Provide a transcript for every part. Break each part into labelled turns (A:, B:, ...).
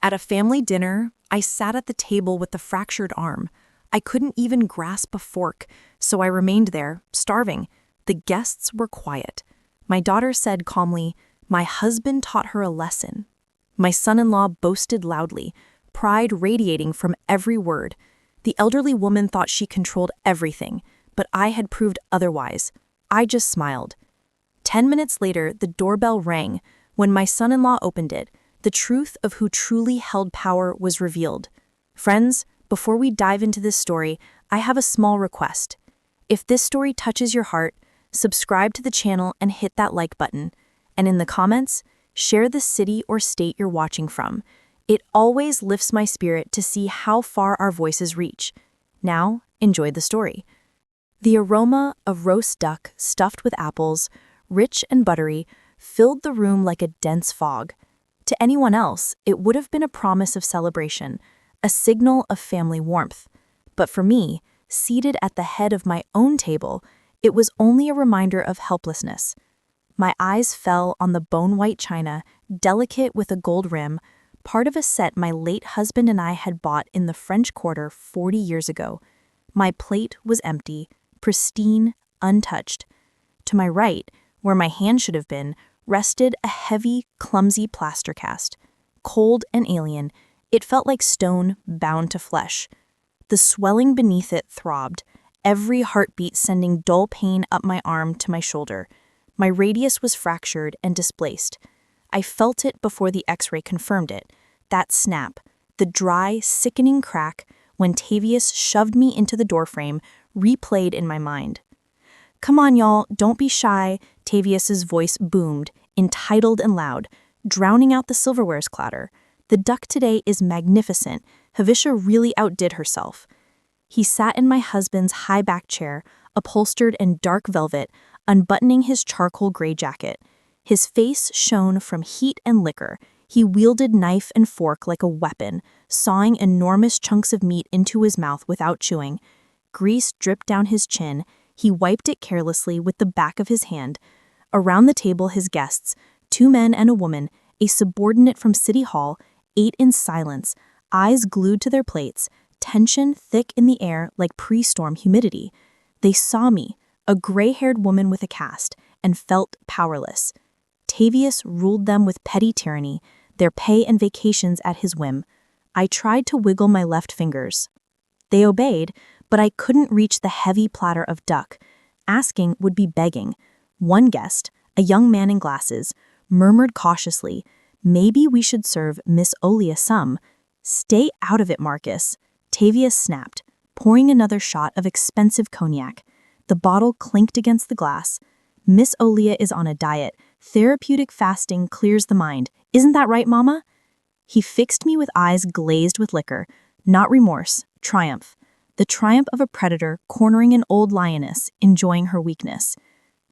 A: At a family dinner, I sat at the table with the fractured arm. I couldn't even grasp a fork, so I remained there, starving. The guests were quiet. My daughter said calmly, "My husband taught her a lesson." My son-in-law boasted loudly, pride radiating from every word. The elderly woman thought she controlled everything, but I had proved otherwise. I just smiled. 10 minutes later, the doorbell rang. When my son-in-law opened it, the truth of who truly held power was revealed. Friends, before we dive into this story, I have a small request. If this story touches your heart, subscribe to the channel and hit that like button. And in the comments, share the city or state you're watching from. It always lifts my spirit to see how far our voices reach. Now, enjoy the story. The aroma of roast duck stuffed with apples, rich and buttery, filled the room like a dense fog. To anyone else, it would have been a promise of celebration, a signal of family warmth. But for me, seated at the head of my own table, it was only a reminder of helplessness. My eyes fell on the bone-white china, delicate with a gold rim, part of a set my late husband and I had bought in the French Quarter 40 years ago. My plate was empty, pristine, untouched. To my right, where my hand should have been, rested a heavy, clumsy plaster cast. Cold and alien, it felt like stone bound to flesh. The swelling beneath it throbbed, every heartbeat sending dull pain up my arm to my shoulder. My radius was fractured and displaced. I felt it before the X-ray confirmed it. That snap, the dry, sickening crack when Tavius shoved me into the doorframe, replayed in my mind. "Come on, y'all, don't be shy," Tavius's voice boomed, entitled and loud, drowning out the silverware's clatter. "The duck today is magnificent. Havisha really outdid herself." He sat in my husband's high-back chair, upholstered in dark velvet, unbuttoning his charcoal gray jacket. His face shone from heat and liquor. He wielded knife and fork like a weapon, sawing enormous chunks of meat into his mouth without chewing. Grease dripped down his chin. He wiped it carelessly with the back of his hand. Around the table, his guests, 2 men and a woman, a subordinate from City Hall, ate in silence, eyes glued to their plates, tension thick in the air like pre-storm humidity. They saw me, a gray-haired woman with a cast, and felt powerless. Tavius ruled them with petty tyranny, their pay and vacations at his whim. I tried to wiggle my left fingers. They obeyed, but I couldn't reach the heavy platter of duck. Asking would be begging. One guest, a young man in glasses, murmured cautiously, "Maybe we should serve Miss Olia some." "Stay out of it, Marcus." Tavius snapped, pouring another shot of expensive cognac. The bottle clinked against the glass. "Miss Olia is on a diet. Therapeutic fasting clears the mind. Isn't that right, Mama?" He fixed me with eyes glazed with liquor. Not remorse, triumph. The triumph of a predator cornering an old lioness, enjoying her weakness.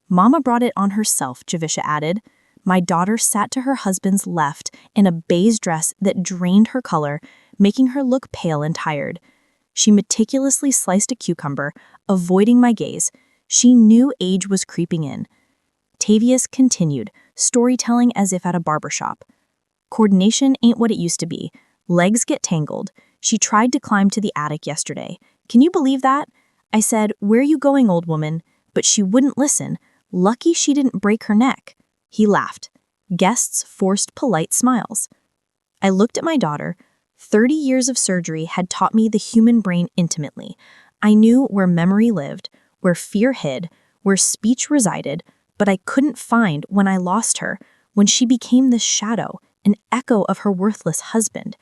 A: "Mama brought it on herself," Javisha added. My daughter sat to her husband's left in a beige dress that drained her color, making her look pale and tired. She meticulously sliced a cucumber, avoiding my gaze. She knew age was creeping in. Tavius continued, storytelling as if at a barbershop. "Coordination ain't what it used to be. Legs get tangled. She tried to climb to the attic yesterday. Can you believe that? I said, 'Where you going, old woman?' But she wouldn't listen. Lucky she didn't break her neck." He laughed. Guests forced polite smiles. I looked at my daughter. 30 years of surgery had taught me the human brain intimately. I knew where memory lived, where fear hid, where speech resided, but I couldn't find when I lost her, when she became this shadow, an echo of her worthless husband.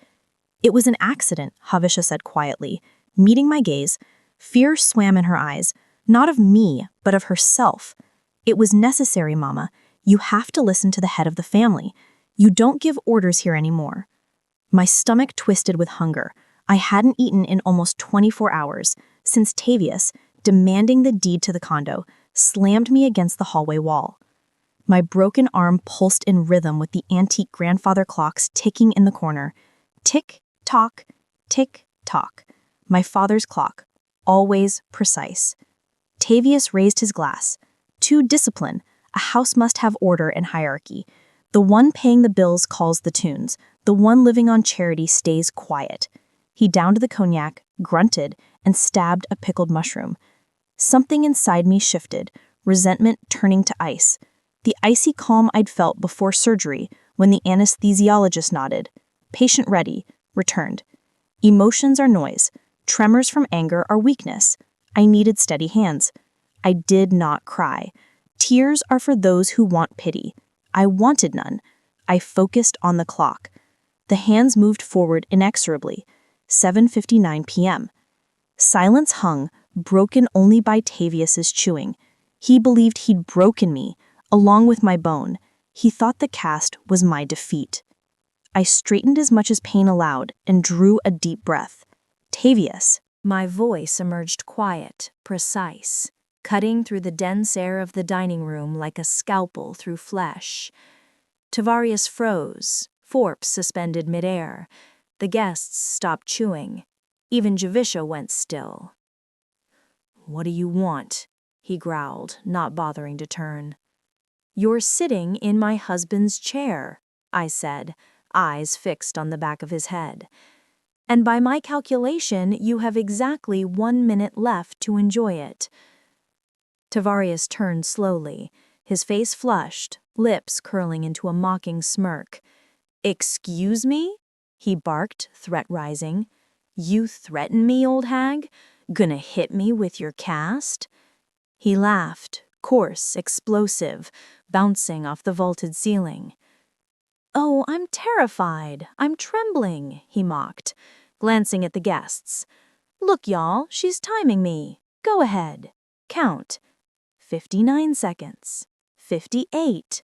A: "It was an accident," Havisha said quietly. Meeting my gaze, fear swam in her eyes, not of me, but of herself. "It was necessary, Mama. You have to listen to the head of the family. You don't give orders here anymore." My stomach twisted with hunger. I hadn't eaten in almost 24 hours, since Tavius, demanding the deed to the condo, slammed me against the hallway wall. My broken arm pulsed in rhythm with the antique grandfather clocks ticking in the corner. Tick-tock, tick-tock. My father's clock, always precise. Tavius raised his glass. "To discipline. A house must have order and hierarchy. The one paying the bills calls the tunes. The one living on charity stays quiet. He downed the cognac, grunted, and stabbed a pickled mushroom. Something inside me shifted, resentment turning to ice. The icy calm I'd felt before surgery when the anesthesiologist nodded. Patient ready, returned. Emotions are noise. Tremors from anger are weakness. I needed steady hands. I did not cry. Tears are for those who want pity. I wanted none. I focused on the clock. The hands moved forward inexorably. 7:59 p.m. Silence hung, broken only by Tavius's chewing. He believed he'd broken me, along with my bone. He thought the cast was my defeat. I straightened as much as pain allowed and drew a deep breath. Tavius. My voice emerged quiet, precise, cutting through the dense air of the dining room like a scalpel through flesh. Tavarius froze, Forbes suspended midair. The guests stopped chewing. Even Javisha went still. "What do you want?" he growled, not bothering to turn. "You're sitting in my husband's chair," I said, eyes fixed on the back of his head. "And by my calculation, you have exactly 1 minute left to enjoy it." Tavarius turned slowly, his face flushed, lips curling into a mocking smirk. "Excuse me?" he barked, threat rising. "You threaten me, old hag? Gonna hit me with your cast?" He laughed, coarse, explosive, bouncing off the vaulted ceiling. "Oh, I'm terrified. I'm trembling," he mocked, glancing at the guests. "Look, y'all, she's timing me. Go ahead. Count. 59 seconds. 58.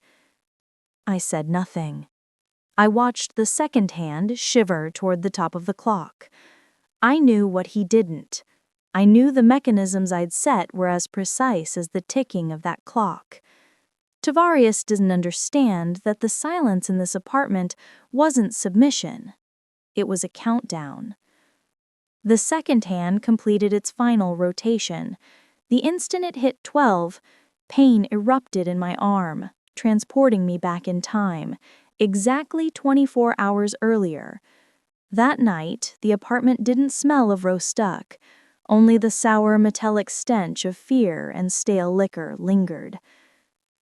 A: I said nothing. I watched the second hand shiver toward the top of the clock. I knew what he didn't. I knew the mechanisms I'd set were as precise as the ticking of that clock. Tavarius didn't understand that the silence in this apartment wasn't submission. It was a countdown. The second hand completed its final rotation. The instant it hit 12, pain erupted in my arm, transporting me back in time, exactly 24 hours earlier. That night, the apartment didn't smell of roast duck. Only the sour metallic stench of fear and stale liquor lingered.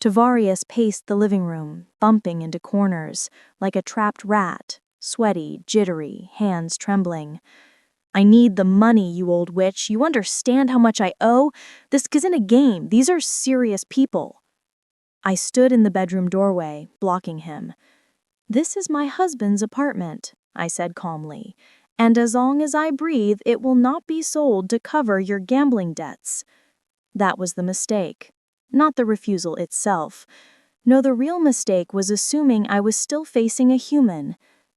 A: Tavarius paced the living room, bumping into corners, like a trapped rat, sweaty, jittery, hands trembling. "I need the money, you old witch. You understand how much I owe? This isn't a game. These are serious people." I stood in the bedroom doorway, blocking him. "This is my husband's apartment," I said calmly, "and as long as I breathe, it will not be sold to cover your gambling debts." That was the mistake, not the refusal itself. No, the real mistake was assuming I was still facing a human.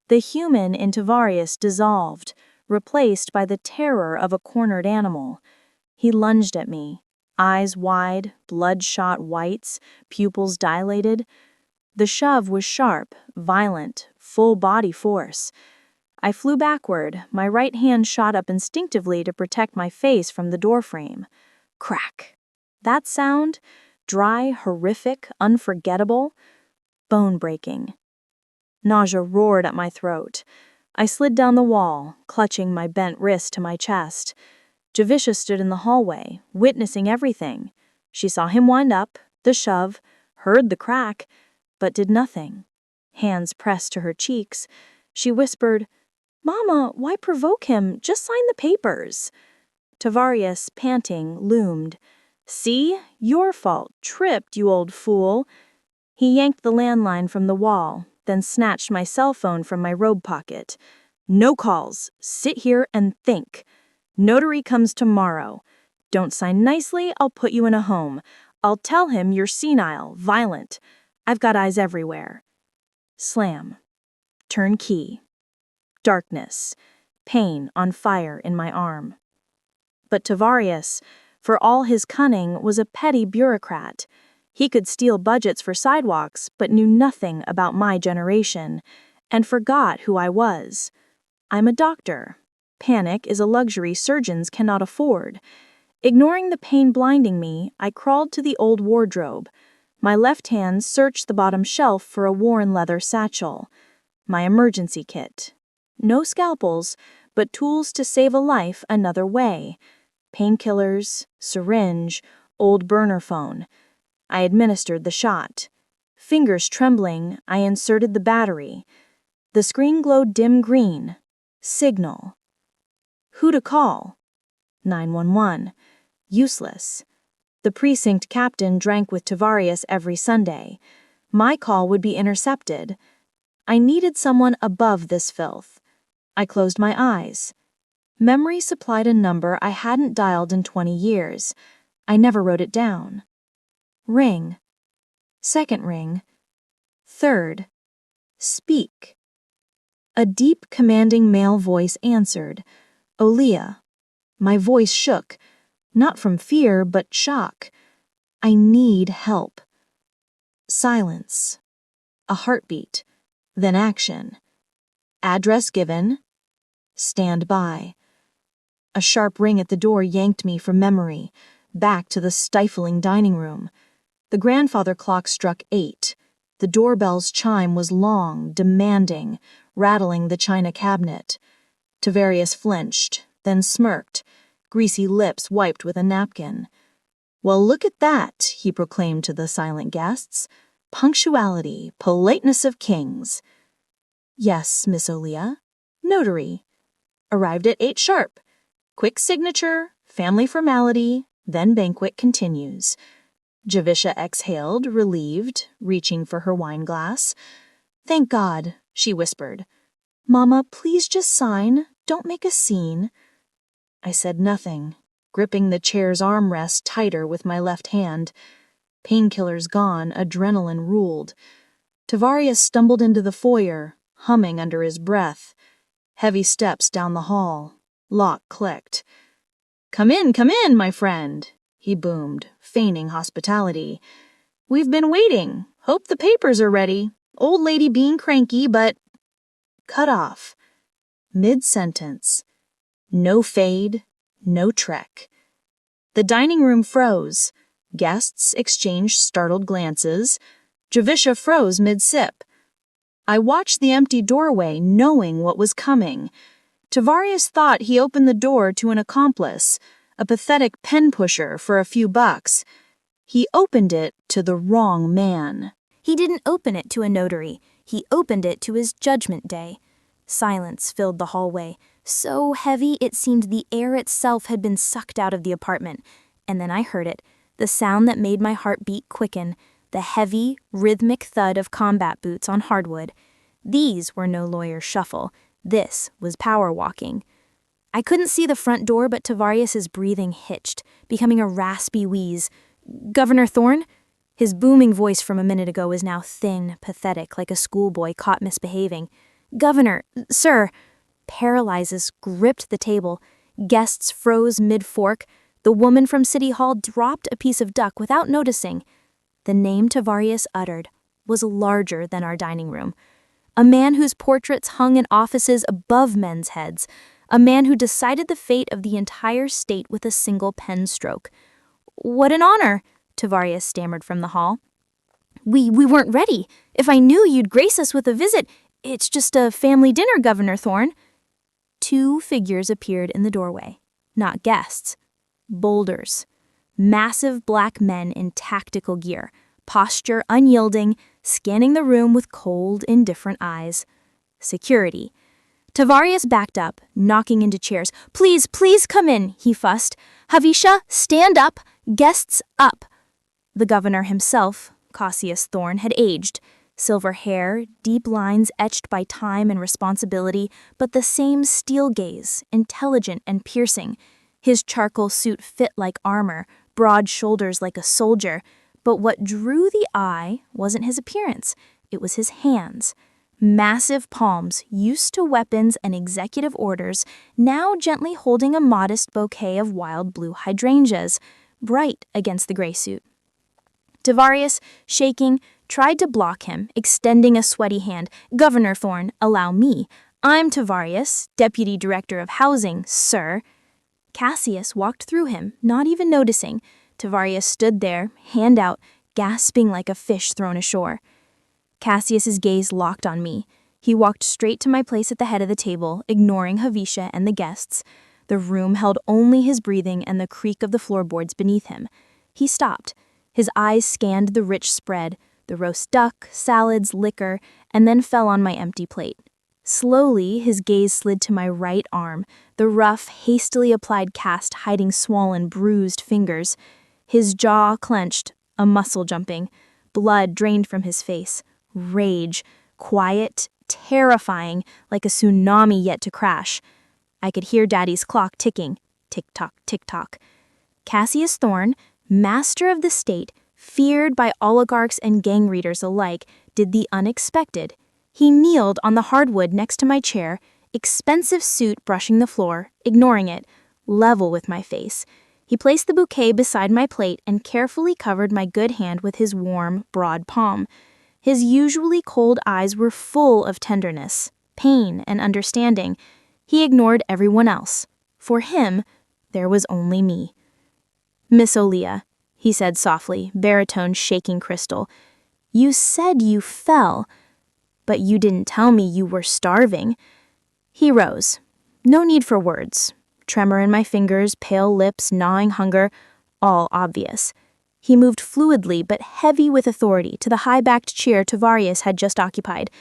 A: The human in Tavarius dissolved, replaced by the terror of a cornered animal. He lunged at me, eyes wide, bloodshot whites, pupils dilated. The shove was sharp, violent, full body force. I flew backward, my right hand shot up instinctively to protect my face from the doorframe. Crack. That sound, dry, horrific, unforgettable, bone-breaking. Nausea roared at my throat. I slid down the wall, clutching my bent wrist to my chest. Javisha stood in the hallway, witnessing everything. She saw him wind up, the shove, heard the crack, but did nothing. Hands pressed to her cheeks, she whispered, "Mama, why provoke him? Just sign the papers." Tavarius, panting, loomed. "See? Your fault. Tripped, you old fool." He yanked the landline from the wall, then snatched my cell phone from my robe pocket. "No calls. Sit here and think. Notary comes tomorrow. Don't sign nicely, I'll put you in a home. I'll tell him you're senile, violent. I've got eyes everywhere." Slam. Turnkey. Darkness. Pain on fire in my arm. But Tavarius, for all his cunning, was a petty bureaucrat. He could steal budgets for sidewalks, but knew nothing about my generation, and forgot who I was. I'm a doctor. Panic is a luxury surgeons cannot afford. Ignoring the pain blinding me, I crawled to the old wardrobe. My left hand searched the bottom shelf for a worn leather satchel. My emergency kit. No scalpels, but tools to save a life another way. Painkillers, syringe, old burner phone. I administered the shot. Fingers trembling, I inserted the battery. The screen glowed dim green. Signal. Who to call? 911. Useless. The precinct captain drank with Tavarius every Sunday. My call would be intercepted. I needed someone above this filth. I closed my eyes. Memory supplied a number I hadn't dialed in 20 years. I never wrote it down. Ring. Second ring. Third. Speak. A deep, commanding male voice answered. Olia. My voice shook, not from fear, but shock. I need help. Silence. A heartbeat. Then action. Address given. Stand by. A sharp ring at the door yanked me from memory, back to the stifling dining room. The grandfather clock struck 8. The doorbell's chime was long, demanding, rattling the china cabinet. Tavarius flinched, then smirked, greasy lips wiped with a napkin. Well, look at that, he proclaimed to the silent guests. Punctuality, politeness of kings. Yes, Miss Olia. Notary. Arrived at 8 sharp. Quick signature, family formality, then banquet continues. Javisha exhaled, relieved, reaching for her wine glass. Thank God, she whispered. Mama, please just sign. Don't make a scene. I said nothing, gripping the chair's armrest tighter with my left hand. Painkillers gone, adrenaline ruled. Tavarius stumbled into the foyer, humming under his breath. Heavy steps down the hall. Lock clicked. Come in, my friend, he boomed, feigning hospitality. We've been waiting. Hope the papers are ready. Old lady being cranky, but... Cut off. Mid-sentence. No fade, no trek. The dining room froze. Guests exchanged startled glances. Javisha froze mid-sip. I watched the empty doorway, knowing what was coming. Tavarius thought he opened the door to an accomplice, a pathetic pen pusher for a few bucks. He opened it to the wrong man.
B: He didn't open it to a notary. He opened it to his judgment day. Silence filled the hallway, so heavy it seemed the air itself had been sucked out of the apartment. And then I heard it, the sound that made my heart beat quicken, the heavy, rhythmic thud of combat boots on hardwood. These were no lawyer's shuffle. This was power walking. I couldn't see the front door, but Tavarius's breathing hitched, becoming a raspy wheeze. Governor Thorne? His booming voice from a minute ago was now thin, pathetic, like a schoolboy caught misbehaving. Governor, sir. Paralysis gripped the table. Guests froze mid-fork. The woman from City Hall dropped a piece of duck without noticing. The name Tavarius uttered was larger than our dining room. A man whose portraits hung in offices above men's heads. A man who decided the fate of the entire state with a single pen stroke. What an honor, Tavarius stammered from the hall. We weren't ready. If I knew you'd grace us with a visit, it's just a family dinner, Governor Thorne. 2 figures appeared in the doorway. Not guests. Boulders. Massive black men in tactical gear, posture unyielding, scanning the room with cold, indifferent eyes. Security. Tavarius backed up, knocking into chairs. Please come in, he fussed. Javisha, stand up. Guests up. The governor himself, Cassius Thorne, had aged. Silver hair, deep lines etched by time and responsibility, but the same steel gaze, intelligent and piercing. His charcoal suit fit like armor, broad shoulders like a soldier. But what drew the eye wasn't his appearance. It was his hands. Massive palms, used to weapons and executive orders, now gently holding a modest bouquet of wild blue hydrangeas, bright against the gray suit. Tavarius, shaking, tried to block him, extending a sweaty hand. Governor Thorne, allow me. I'm Tavarius, Deputy Director of Housing, sir. Cassius walked through him, not even noticing. Tavarius stood there, hand out, gasping like a fish thrown ashore. Cassius's gaze locked on me. He walked straight to my place at the head of the table, ignoring Havisha and the guests. The room held only his breathing and the creak of the floorboards beneath him. He stopped. His eyes scanned the rich spread, the roast duck, salads, liquor, and then fell on my empty plate. Slowly, his gaze slid to my right arm, the rough, hastily applied cast hiding swollen, bruised fingers. His jaw clenched, a muscle jumping. Blood drained from his face. Rage, quiet, terrifying, like a tsunami yet to crash. I could hear Daddy's clock ticking. Tick-tock, tick-tock. Cassius Thorne, master of the state, feared by oligarchs and gang readers alike, did the unexpected. He kneeled on the hardwood next to my chair, expensive suit brushing the floor, ignoring it, level with my face. He placed the bouquet beside my plate and carefully covered my good hand with his warm, broad palm. His usually cold eyes were full of tenderness, pain, and understanding. He ignored everyone else. For him, there was only me. "Miss O'Leah," he said softly, baritone shaking crystal, "you said you fell, but you didn't tell me you were starving." He rose. No need for words. Tremor in my fingers, pale lips, gnawing hunger, all obvious. He moved fluidly but heavy with authority to the high-backed chair Tavarius had just occupied.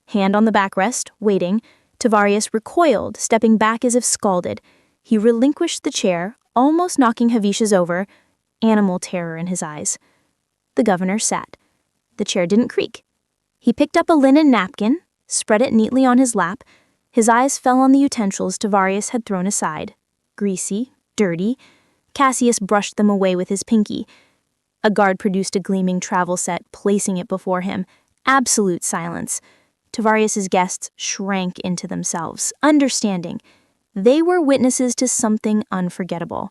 B: Hand on the backrest, waiting, Tavarius recoiled, stepping back as if scalded. He relinquished the chair, almost knocking Havisha's over, animal terror in his eyes. The governor sat. The chair didn't creak. He picked up a linen napkin, spread it neatly on his lap. His eyes fell on the utensils Tavarius had thrown aside. Greasy, dirty. Cassius brushed them away with his pinky. A guard produced a gleaming travel set, placing it before him. Absolute silence. Tavarius's guests shrank into themselves, understanding. They were witnesses to something unforgettable.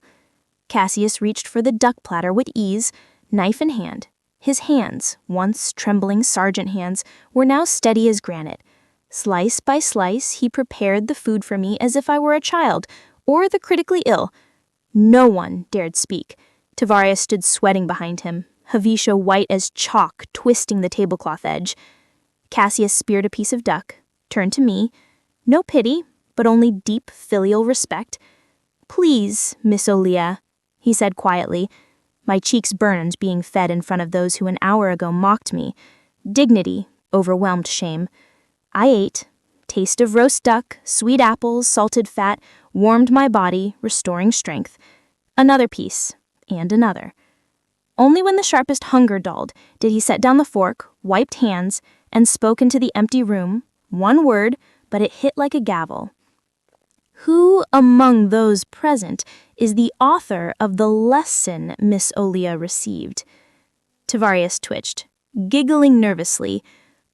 B: Cassius reached for the duck platter with ease, knife in hand. His hands, once trembling sergeant hands, were now steady as granite. Slice by slice, he prepared the food for me as if I were a child, or the critically ill. No one dared speak. Tavarius stood sweating behind him, Havisha white as chalk, twisting the tablecloth edge. Cassius speared a piece of duck, turned to me. No pity, but only deep filial respect. "Please, Miss O'Leah," he said quietly. My cheeks burned being fed in front of those who an hour ago mocked me. Dignity overwhelmed shame. I ate. Taste of roast duck, sweet apples, salted fat, warmed my body, restoring strength. Another piece, and another. Only when the sharpest hunger dulled did he set down the fork, wiped hands, and spoke into the empty room. One word, but it hit like a gavel. "Who among those present is the author of the lesson Miss O'Leah received?" Tavarius twitched, giggling nervously.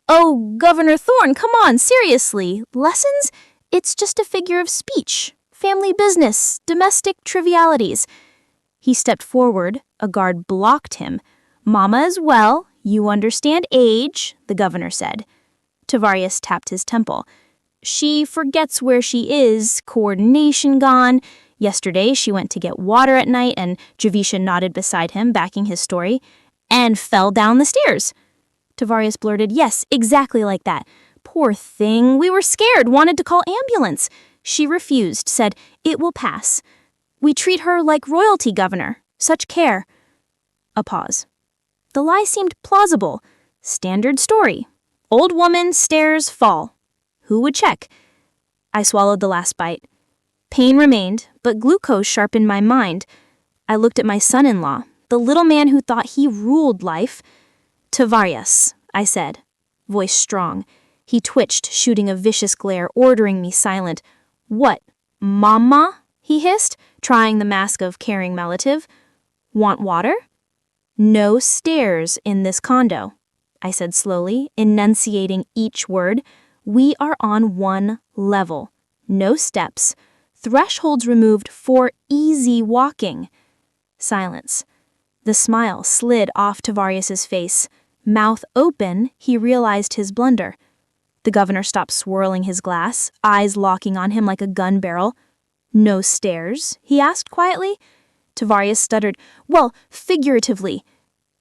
B: "Oh, Governor Thorne, come on, seriously. Lessons? It's just a figure of speech. Family business, domestic trivialities." He stepped forward. A guard blocked him. "Mama as well. You understand age," the governor said. Tavarius tapped his temple. "She forgets where she is, coordination gone. Yesterday she went to get water at night," and Javisha nodded beside him, backing his story, "and fell down the stairs." Tavarius blurted, "Yes, exactly like that. Poor thing, we were scared, wanted to call ambulance. She refused, said, 'It will pass.' We treat her like royalty, Governor. Such care." A pause. The lie seemed plausible. Standard story. Old woman, stairs, fall. Who would check? I swallowed the last bite. Pain remained, but glucose sharpened my mind. I looked at my son-in-law, the little man who thought he ruled life. "Tavarius," I said, voice strong. He twitched, shooting a vicious glare, ordering me silent. "What, Mama?" he hissed, trying the mask of caring relative. "Want water?" "No stairs in this condo," I said slowly, enunciating each word. "We are on one level. No steps. Thresholds removed for easy walking." Silence. The smile slid off Tavarius's face. Mouth open, he realized his blunder. The governor stopped swirling his glass, eyes locking on him like a gun barrel. "No stairs?" he asked quietly. Tavarius stuttered, "Well, figuratively."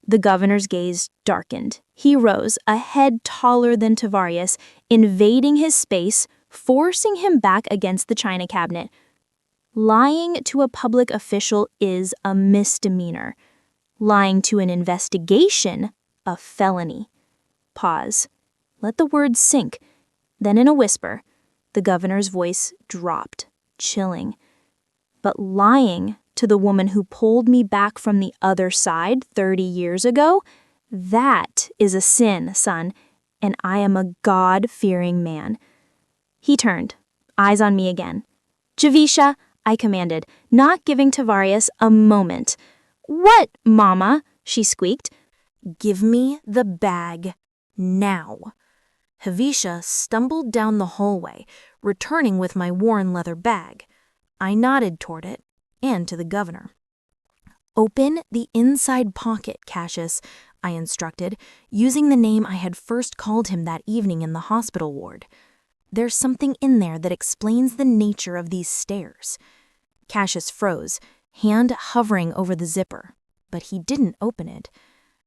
B: The governor's gaze darkened. He rose, a head taller than Tavarius, invading his space, forcing him back against the china cabinet. Lying to a public official is a misdemeanor. Lying to an investigation, a felony. Pause. Let the words sink. Then in a whisper, the governor's voice dropped, chilling. But lying to the woman who pulled me back from the other side 30 years ago, that is a sin, son, and I am a God-fearing man. He turned, eyes on me again. Javisha, I commanded, not giving Tavarius a moment. What, Mama? She squeaked.
A: Give me the bag now. Javisha stumbled down the hallway, returning with my worn leather bag. I nodded toward it and to the governor. Open the inside pocket, Cassius, I instructed, using the name I had first called him that evening in the hospital ward. There's something in there that explains the nature of these stairs. Cassius froze, hand hovering over the zipper, but he didn't open it.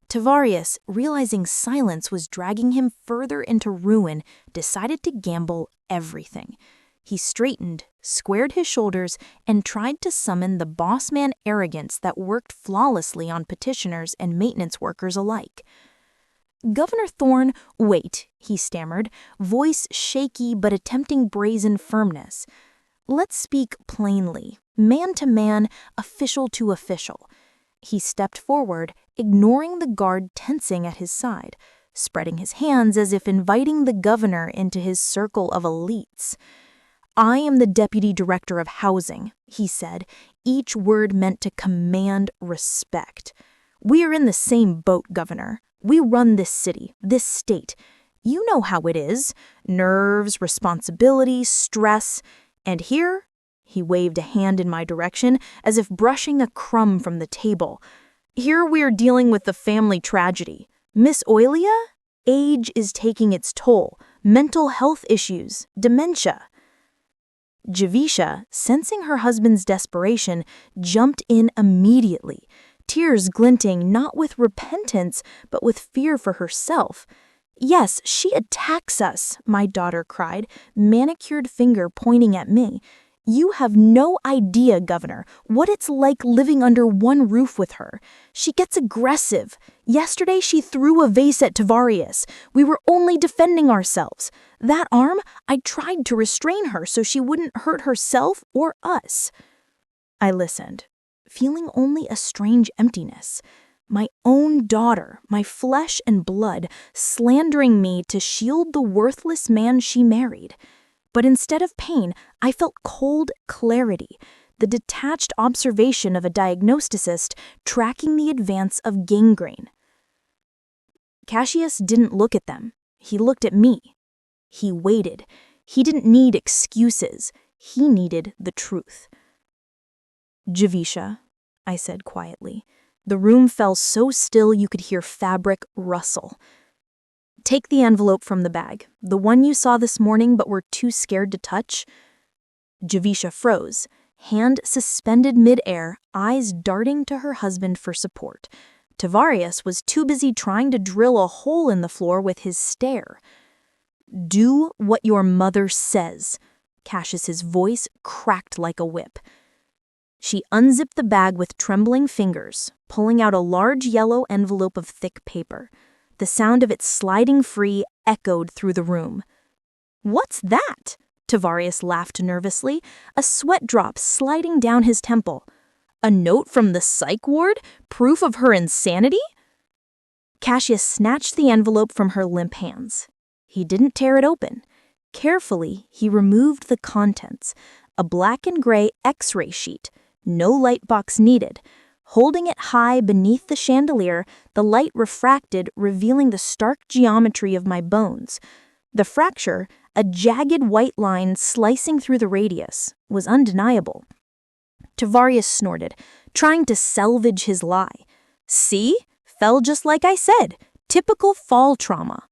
A: Tavarius, realizing silence was dragging him further into ruin, decided to gamble everything. He straightened, squared his shoulders, and tried to summon the boss-man arrogance that worked flawlessly on petitioners and maintenance workers alike. Governor Thorne, wait, he stammered, voice shaky but attempting brazen firmness. Let's speak plainly, man to man, official to official. He stepped forward, ignoring the guard tensing at his side, spreading his hands as if inviting the governor into his circle of elites. I am the deputy director of housing, he said, each word meant to command respect. We are in the same boat, Governor. We run this city, this state. You know how it is. Nerves, responsibility, stress. And here, he waved a hand in my direction as if brushing a crumb from the table. Here we are dealing with the family tragedy. Miss Oilia? Age is taking its toll. Mental health issues. Dementia. Javisha, sensing her husband's desperation, jumped in immediately, tears glinting not with repentance, but with fear for herself. Yes, she attacks us, my daughter cried, manicured finger pointing at me. You have no idea, Governor, what it's like living under one roof with her. She gets aggressive. Yesterday she threw a vase at Tavarius. We were only defending ourselves. That arm, I tried to restrain her so she wouldn't hurt herself or us. I listened, feeling only a strange emptiness. My own daughter, my flesh and blood, slandering me to shield the worthless man she married. But instead of pain, I felt cold clarity, the detached observation of a diagnosticist tracking the advance of gangrene. Cassius didn't look at them. He looked at me. He waited. He didn't need excuses. He needed the truth. Javisha, I said quietly. The room fell so still you could hear fabric rustle. Take the envelope from the bag, the one you saw this morning but were too scared to touch. Javisha froze, hand suspended mid-air, eyes darting to her husband for support. Tavarius was too busy trying to drill a hole in the floor with his stare. Do what your mother says. Cassius's voice cracked like a whip. She unzipped the bag with trembling fingers, pulling out a large yellow envelope of thick paper. The sound of it sliding free echoed through the room. What's that? Tavarius laughed nervously, a sweat drop sliding down his temple. A note from the psych ward? Proof of her insanity? Cassius snatched the envelope from her limp hands. He didn't tear it open. Carefully, he removed the contents, a black and gray X-ray sheet, no light box needed. Holding it high beneath the chandelier, the light refracted, revealing the stark geometry of my bones. The fracture, a jagged white line slicing through the radius, was undeniable. Tavarius snorted, trying to salvage his lie. See? Fell just like I said. Typical fall trauma.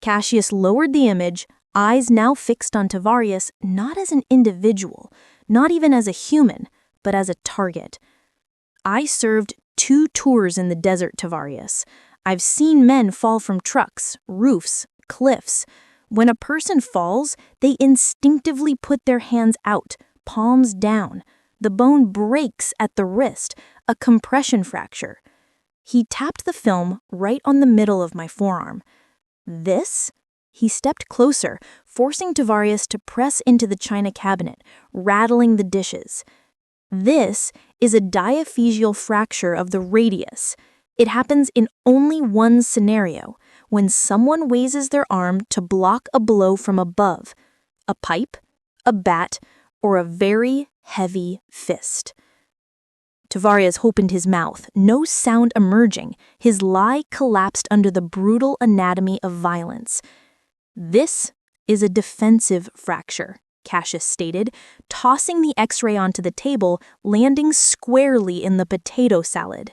A: Cassius lowered the image, eyes now fixed on Tavarius, not as an individual, not even as a human, but as a target. I served
B: 2 tours in the desert, Tavarius. I've seen men fall from trucks, roofs, cliffs. When a person falls, they instinctively put their hands out, palms down. The bone breaks at the wrist, a compression fracture. He tapped the film right on the middle of my forearm. This? He stepped closer, forcing Tavarius to press into the china cabinet, rattling the dishes. This is a diaphyseal fracture of the radius. It happens in only one scenario, when someone raises their arm to block a blow from above, a pipe, a bat, or a very heavy fist. Tavarius opened his mouth, no sound emerging. His lie collapsed under the brutal anatomy of violence. This is a defensive fracture, Cassius stated, tossing the X-ray onto the table, landing squarely in the potato salad.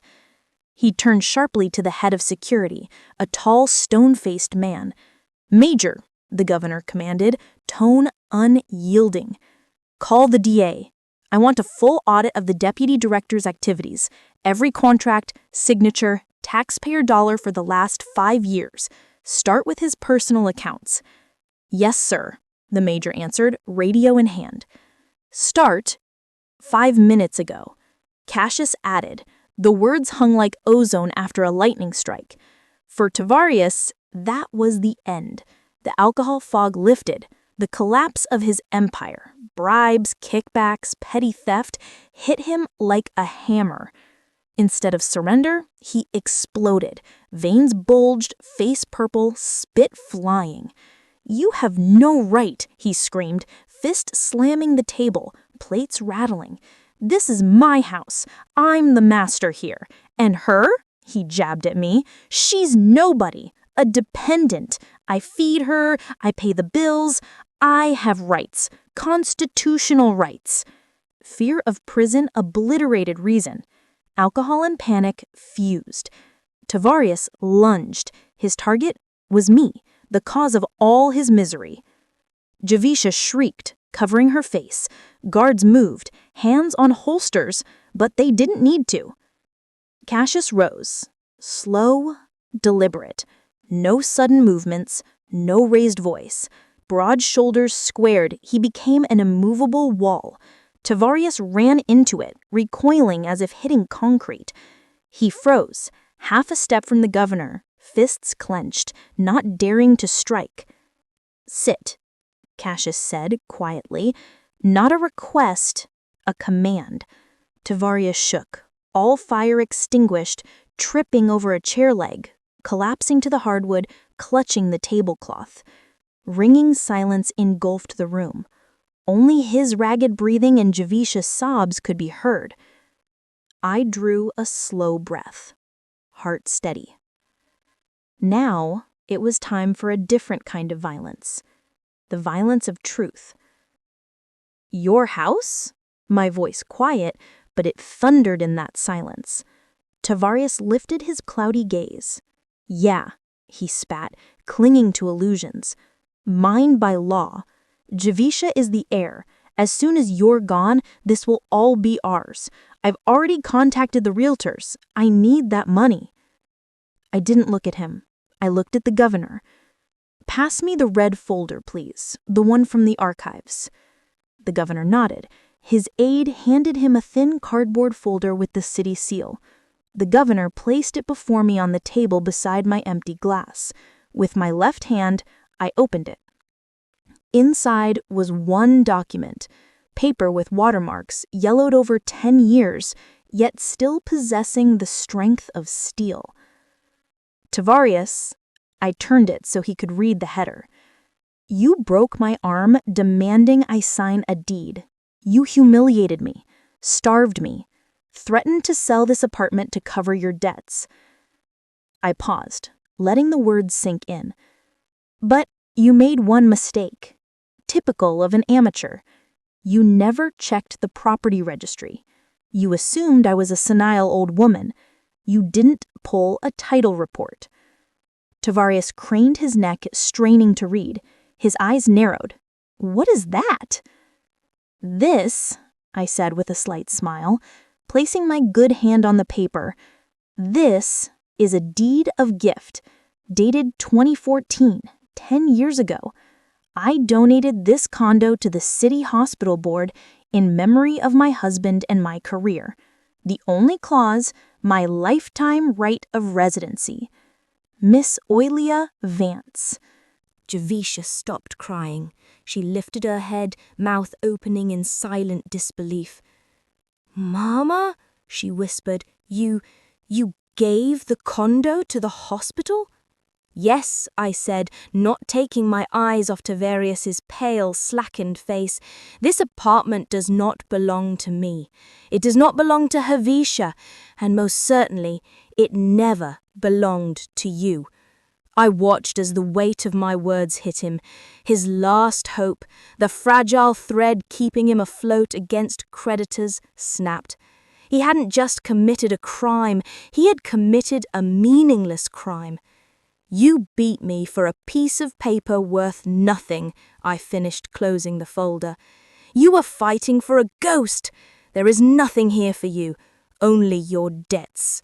B: He turned sharply to the head of security, a tall, stone-faced man. "Major," the governor commanded, tone unyielding. "Call the DA. I want a full audit of the deputy director's activities, every contract, signature, taxpayer dollar for the last 5 years. Start with his personal accounts." "Yes, sir," the major answered, radio in hand. "Start 5 minutes ago," Cassius added. The words hung like ozone after a lightning strike. For Tavarius, that was the end. The alcohol fog lifted. The collapse of his empire, bribes, kickbacks, petty theft, hit him like a hammer. Instead of surrender, he exploded. Veins bulged, face purple, spit flying. "You have no right," he screamed, fist slamming the table, plates rattling. "This is my house. I'm the master here. And her?" he jabbed at me. "She's nobody, a dependent. I feed her, I pay the bills. I have rights, constitutional rights." Fear of prison obliterated reason. Alcohol and panic fused. Tavarius lunged. His target was me, the cause of all his misery. Javisha shrieked, covering her face. Guards moved, hands on holsters, but they didn't need to. Cassius rose, slow, deliberate. No sudden movements, no raised voice. Broad shoulders squared, he became an immovable wall. Tavarius ran into it, recoiling as if hitting concrete. He froze, half a step from the governor, fists clenched, not daring to strike. "Sit," Cassius said quietly. Not a request, a command. Tavarius shook, all fire extinguished, tripping over a chair leg, collapsing to the hardwood, clutching the tablecloth. Ringing silence engulfed the room. Only his ragged breathing and Javisha's sobs could be heard. I drew a slow breath, heart steady. Now it was time for a different kind of violence, the violence of truth. "Your house?" My voice quiet, but it thundered in that silence. Tavarius lifted his cloudy gaze. "Yeah," he spat, clinging to illusions. "Mine by law. Javisha is the heir. As soon as you're gone, this will all be ours. I've already contacted the realtors. I need that money." I didn't look at him. I looked at the governor. "Pass me the red folder, please, the one from the archives." The governor nodded. His aide handed him a thin cardboard folder with the city seal. The governor placed it before me on the table beside my empty glass. With my left hand, I opened it. Inside was one document, paper with watermarks, yellowed over 10 years, yet still possessing the strength of steel. "Tavarius," I turned it so he could read the header. "You broke my arm demanding I sign a deed. You humiliated me, starved me, threatened to sell this apartment to cover your debts." I paused, letting the words sink in. "But you made one mistake, typical of an amateur. You never checked the property registry. You assumed I was a senile old woman. You didn't pull a title report." Tavarius craned his neck, straining to read. His eyes narrowed. "What is that?" "This," I said with a slight smile, placing my good hand on the paper. This is a deed of gift, dated 2014, 10 years ago. I donated this condo to the City Hospital Board in memory of my husband and my career. The only clause, my lifetime right of residency. Miss Oilia Vance.
C: Javisha stopped crying. She lifted her head, mouth opening in silent disbelief. "Mama," she whispered, you gave the condo to the hospital?" "Yes," I said, not taking my eyes off Tavarius's pale, slackened face. "This apartment does not belong to me. It does not belong to Javisha, and most certainly it never belonged to you." I watched as the weight of my words hit him. His last hope, the fragile thread keeping him afloat against creditors, snapped. He hadn't just committed a crime, he had committed a meaningless crime. "You beat me for a piece of paper worth nothing," I finished, closing the folder. "You were fighting for a ghost. There is nothing here for you, only your debts."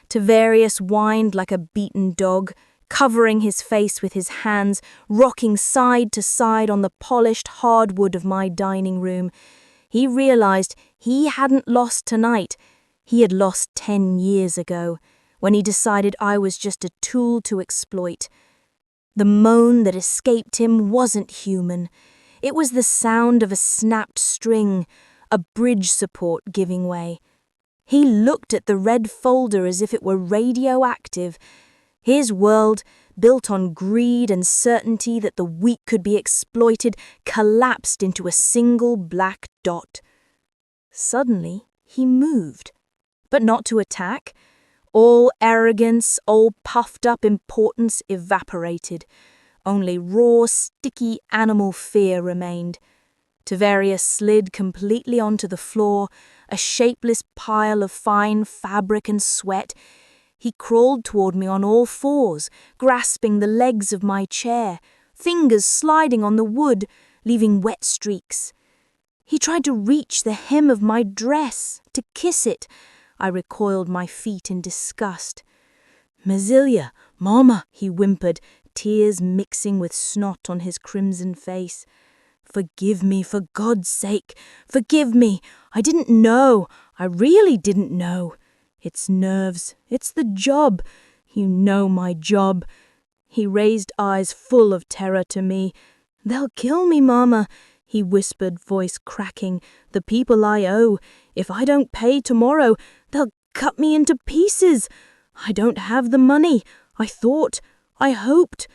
C: Tavarius whined like a beaten dog, covering his face with his hands, rocking side to side on the polished hardwood of my dining room. He realized he hadn't lost tonight. He had lost 10 years ago, when he decided I was just a tool to exploit. The moan that escaped him wasn't human. It was the sound of a snapped string, a bridge support giving way. He looked at the red folder as if it were radioactive. His world, built on greed and certainty that the weak could be exploited, collapsed into a single black dot. Suddenly, he moved, but not to attack. All arrogance, all puffed-up importance evaporated. Only raw, sticky animal fear remained. Tavarius slid completely onto the floor, a shapeless pile of fine fabric and sweat. He crawled toward me on all fours, grasping the legs of my chair, fingers sliding on the wood, leaving wet streaks. He tried to reach the hem of my dress, to kiss it. I recoiled my feet in disgust. "Mazilia, Mama," he whimpered, tears mixing with snot on his crimson face. "Forgive me, for God's sake, forgive me. I didn't know. I really didn't know. It's nerves. It's the job. You know my job." He raised eyes full of terror to me. "They'll kill me, Mama," he whispered, voice cracking. "The people I owe. If I don't pay tomorrow, they'll cut me into pieces. I don't have the money. I thought. I hoped.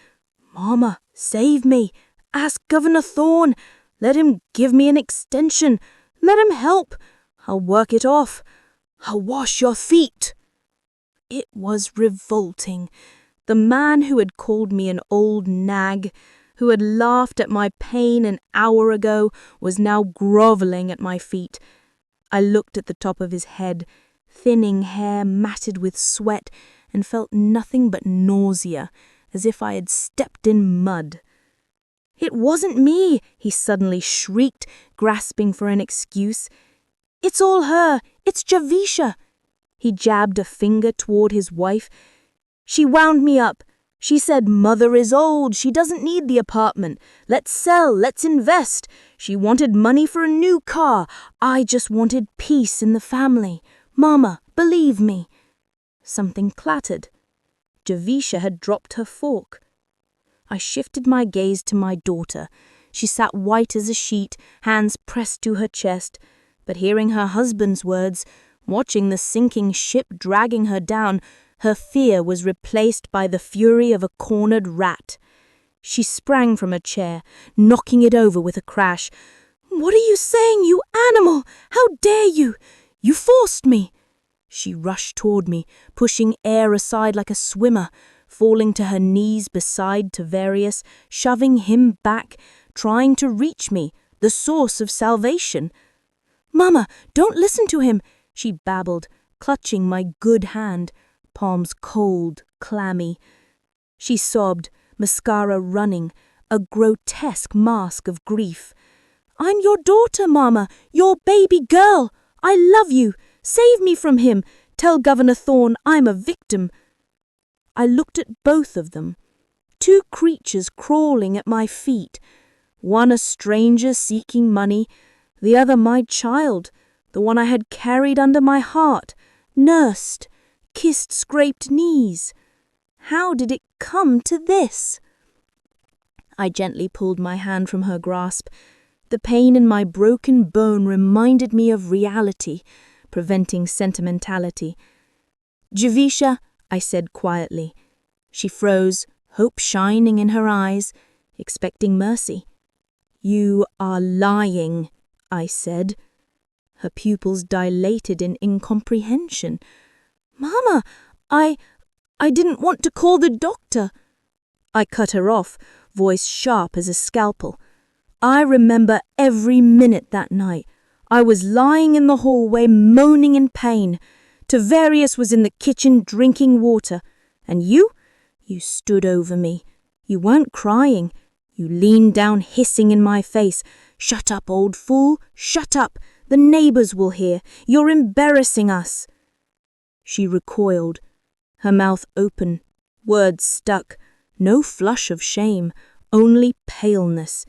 C: Mama, save me. Ask Governor Thorne. Let him give me an extension. Let him help. I'll work it off. I'll wash your feet." It was revolting. The man who had called me an old nag, who had laughed at my pain an hour ago, was now grovelling at my feet. I looked at the top of his head, thinning hair matted with sweat, and felt nothing but nausea, as if I had stepped in mud. "It wasn't me," he suddenly shrieked, grasping for an excuse. "It's all her. It's Javisha." He jabbed a finger toward his wife. "She wound me up. She said, 'Mother is old. She doesn't need the apartment. Let's sell. Let's invest.' She wanted money for a new car. I just wanted peace in the family. Mama, believe me." Something clattered. Javisha had dropped her fork. I shifted my gaze to my daughter. She sat white as a sheet, hands pressed to her chest. But hearing her husband's words, watching the sinking ship dragging her down, her fear was replaced by the fury of a cornered rat. She sprang from her chair, knocking it over with a crash. "What are you saying, you animal? How dare you? You forced me." She rushed toward me, pushing air aside like a swimmer, falling to her knees beside Tavarius, shoving him back, trying to reach me, the source of salvation. "Mama, don't listen to him," she babbled, clutching my good hand, palms cold, clammy. She sobbed, mascara running, a grotesque mask of grief. "I'm your daughter, Mama, your baby girl. I love you. Save me from him! Tell Governor Thorne I'm a victim!" I looked at both of them. Two creatures crawling at my feet. One a stranger seeking money, the other my child, the one I had carried under my heart, nursed, kissed scraped knees. How did it come to this? I gently pulled my hand from her grasp. The pain in my broken bone reminded me of reality, preventing sentimentality. "Javisha," I said quietly. She froze, hope shining in her eyes, expecting mercy. "You are lying," I said. Her pupils dilated in incomprehension. "Mama, I didn't want to call the doctor." I cut her off, voice sharp as a scalpel. I remember every minute that night. I was lying in the hallway moaning in pain. Tavarius was in the kitchen drinking water. And you stood over me. You weren't crying. You leaned down hissing in my face. "Shut up, old fool, shut up. The neighbors will hear. You're embarrassing us." She recoiled, her mouth open, words stuck. No flush of shame, only paleness.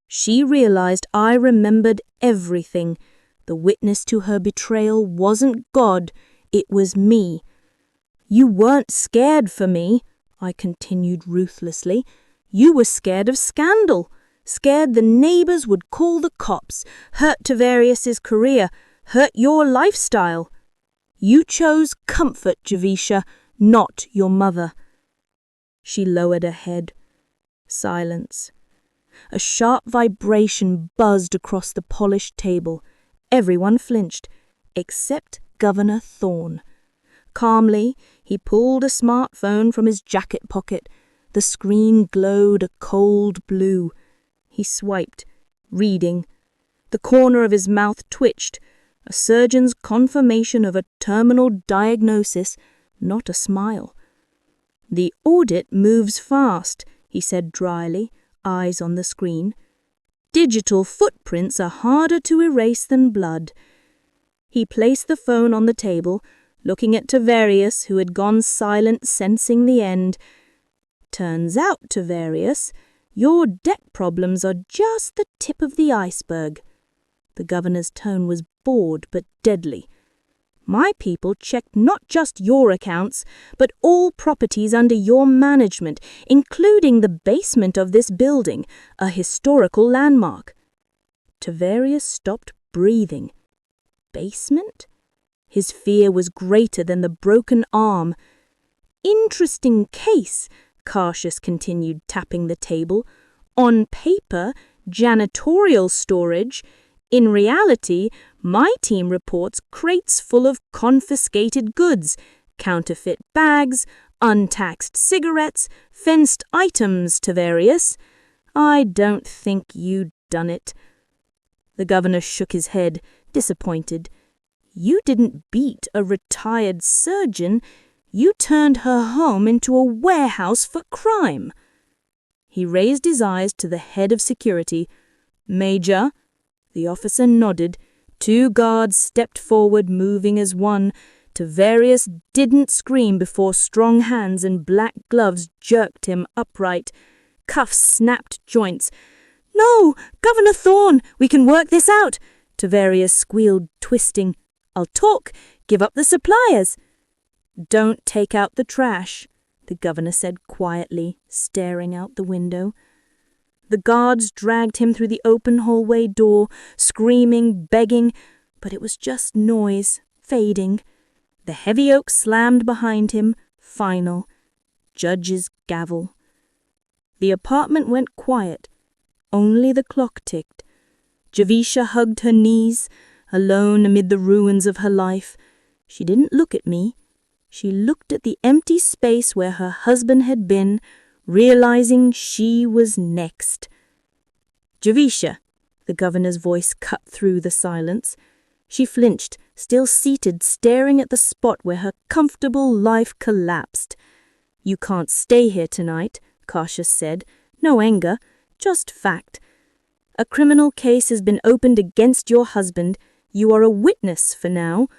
C: She realized I remembered everything. The witness to her betrayal wasn't God, it was me. "You weren't scared for me," I continued ruthlessly. "You were scared of scandal, scared the neighbors would call the cops, hurt Tavarius's career, hurt your lifestyle. You chose comfort, Javisha, not your mother." She lowered her head. Silence. A sharp vibration buzzed across the polished table. Everyone flinched, except Governor Thorne. Calmly, he pulled a smartphone from his jacket pocket. The screen glowed a cold blue. He swiped, reading. The corner of his mouth twitched, a surgeon's confirmation of a terminal diagnosis, not a smile. "The audit moves fast," he said dryly, eyes on the screen. "Digital footprints are harder to erase than blood." He placed the phone on the table, looking at Tavarius, who had gone silent, sensing the end. "Turns out, Tavarius, your debt problems are just the tip of the iceberg." The governor's tone was bored but deadly. "My people checked not just your accounts, but all properties under your management, including the basement of this building, a historical landmark." Tavarius stopped breathing. Basement? His fear was greater than the broken arm. "Interesting case," Cassius continued, tapping the table. "On paper, janitorial storage. In reality, my team reports crates full of confiscated goods, counterfeit bags, untaxed cigarettes, fenced items, Tavarius. I don't think you'd done it." The governor shook his head, disappointed. "You didn't beat a retired surgeon. You turned her home into a warehouse for crime." He raised his eyes to the head of security. "Major?" The officer nodded. Two guards stepped forward, moving as one. Tavarius didn't scream before strong hands and black gloves jerked him upright. Cuffs snapped joints. "No, Governor Thorne, we can work this out," Tavarius squealed, twisting. "I'll talk. Give up the suppliers." "Don't take out the trash," the governor said quietly, staring out the window. The guards dragged him through the open hallway door, screaming, begging, but it was just noise, fading. The heavy oak slammed behind him, final. Judge's gavel. The apartment went quiet. Only the clock ticked. Javisha hugged her knees, alone amid the ruins of her life. She didn't look at me. She looked at the empty space where her husband had been, realizing she was next. "Javisha," the governor's voice cut through the silence. She flinched, still seated, staring at the spot where her comfortable life collapsed. "You can't stay here tonight," Cassius said. "No anger, just fact. A criminal case has been opened against your husband. You are a witness for now.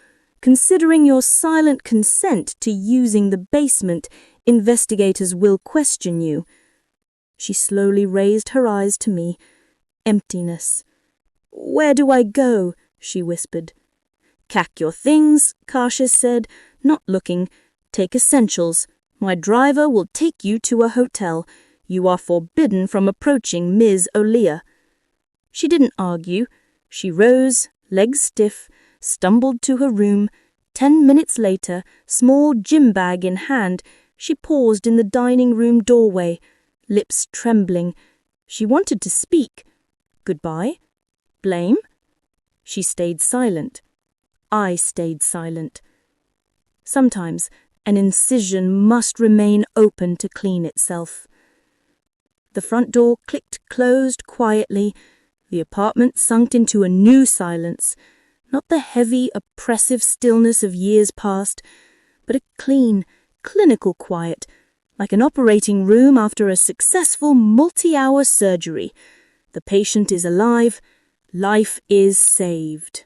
C: Considering your silent consent to using the basement, investigators will question you." She slowly raised her eyes to me. Emptiness. "Where do I go?" she whispered. "Pack your things," Cautious said, not looking. "Take essentials. My driver will take you to a hotel. You are forbidden from approaching Ms. O'Lear." She didn't argue. She rose, legs stiff, stumbled to her room. 10 minutes later, small gym bag in hand, she paused in the dining room doorway, lips trembling. She wanted to speak. Goodbye? Blame? She stayed silent. I stayed silent. Sometimes an incision must remain open to clean itself. The front door clicked closed quietly. The apartment sunk into a new silence, not the heavy, oppressive stillness of years past, but a clean, clinical quiet, like an operating room after a successful multi-hour surgery. The patient is alive. Life is saved.